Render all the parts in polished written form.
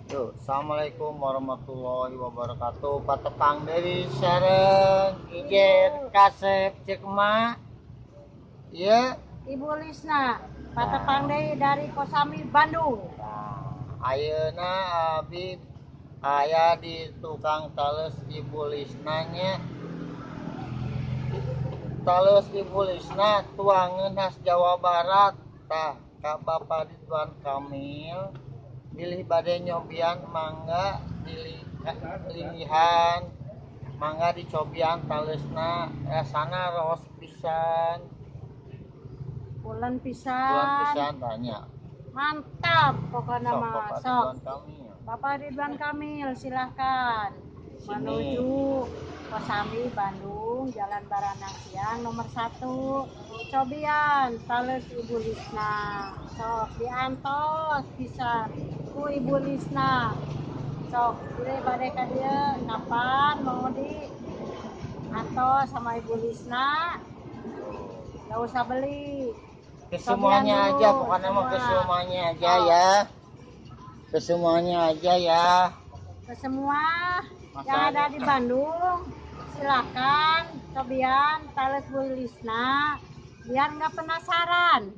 Yuk, assalamualaikum warahmatullahi wabarakatuh. Patepang dari sareng ijer kasep cek emak. Iya. Ibu Lisna, Patepang deui dari Kosami, Bandung. Nah, ayeuna abi aya di tukang tales Ibu Lisnanya. Tales Ibu Lisna tuangan khas Jawa Barat. Tah, ka Bapak Ridwan Kamil pilih bade nyobian mangga lilihan mangga dicobian talesna rasana ros pisan Pulen bulan pisan. pisan tanya Mantap pokoknya sok mah. Bapak Sok. Ridwan Kamil Bapak Ridwan Kamil silahkan sini. menuju Kosami, Bandung, Jalan Baranang Siang nomor 1. Cobian tales Ibu Lisna. Sok diantos pisan ku Ibu Lisna. Sok pilih bade ka dieu kapan mau di antos sama Ibu Lisna. Gak usah beli. Kesemuanya Cobian aja dulu, pokoknya mah semua. kesemuanya aja Oh. ya, kesemuanya aja ya. Ke semua Masa yang ada ada? di Bandung silakan cobian tales Bu Lisna biar nggak penasaran.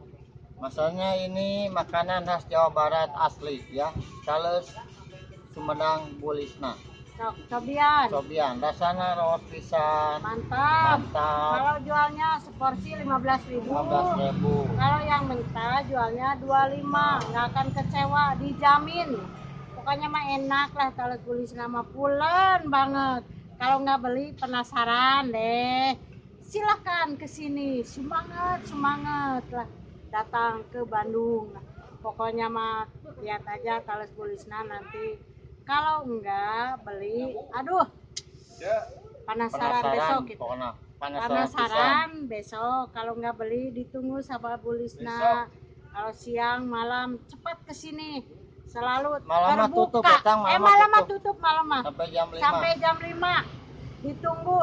Masalahnya ini makanan khas Jawa Barat asli ya, tales Sumedang Bu Lisna. Sok cobian. Cobian rasana ros pisan. Mantap. Mantap. Kalau jualnya seporsi 15.000. 15.000. Kalau yang mentah jualnya 25. Nggak akan kecewa, dijamin. Pokoknya mah enak lah tales Bu Lisna mah pulen banget. Kalau nggak beli penasaran deh. Silahkan ke sini, semangat lah datang ke Bandung. Pokoknya mah lihat aja tales Bu Lisna nanti. Kalau enggak beli, aduh, penasaran besok gitu. Pokoknya Penasaran besok. Kalau enggak beli ditunggu sama Bu Lisna. Kalau siang malam cepat ke sini. Selalu malam tutup, terbuka. petang, Malam mah tutup malam mah. sampai jam 5. Sampai jam 5. Ditunggu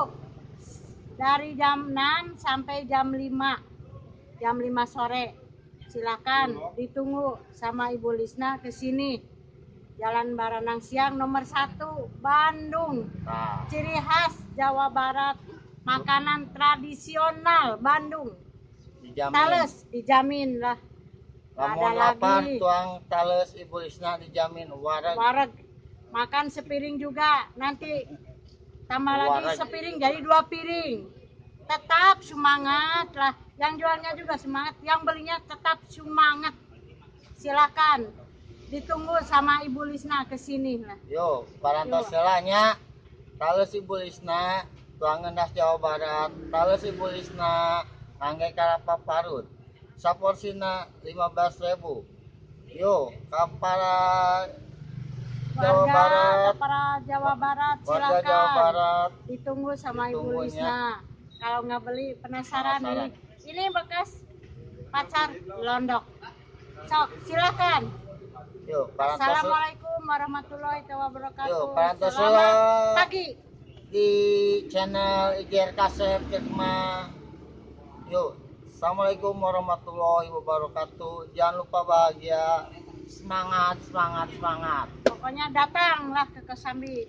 dari jam 6 sampai jam 5. Jam 5 sore. Silakan ditunggu sama Ibu Lisna ke sini. Jalan Baranang Siang nomor 1, Bandung. Nah, Ciri khas Jawa Barat, makanan tradisional Bandung. dijamin. Tales dijamin lah. Lamun Ada lapar lagi. tuang tales Ibu Lisna dijamin wareg. Wareg. Makan sepiring juga. Nanti tambah lagi Wareg. sepiring jadi 2 piring. Tetap semangat lah. Yang jualnya juga semangat, yang belinya tetap semangat. Silakan ditunggu sama Ibu Lisna ke sini lah. Yo, parantos selanya tales Ibu Lisna tuangan khas Jawa Barat. Tales Ibu Lisna angge kalapa parut. Saporsina 15.000. Yo, para Jawa Warga Barat, para Jawa Barat warga silakan Jawa Barat ditunggu sama Ibu ditunggunya. Lisna. Kalau nggak beli penasaran nih. Ini bekas pacar londok. Sok silakan. Yo, parantos Assalamualaikum warahmatullahi wabarakatuh. Yo, parantos Selamat pagi. di channel IGR Kasep Cekma. Yuk, assalamualaikum warahmatullahi wabarakatuh. Jangan lupa bahagia, semangat. Pokoknya datanglah ke Kosambi.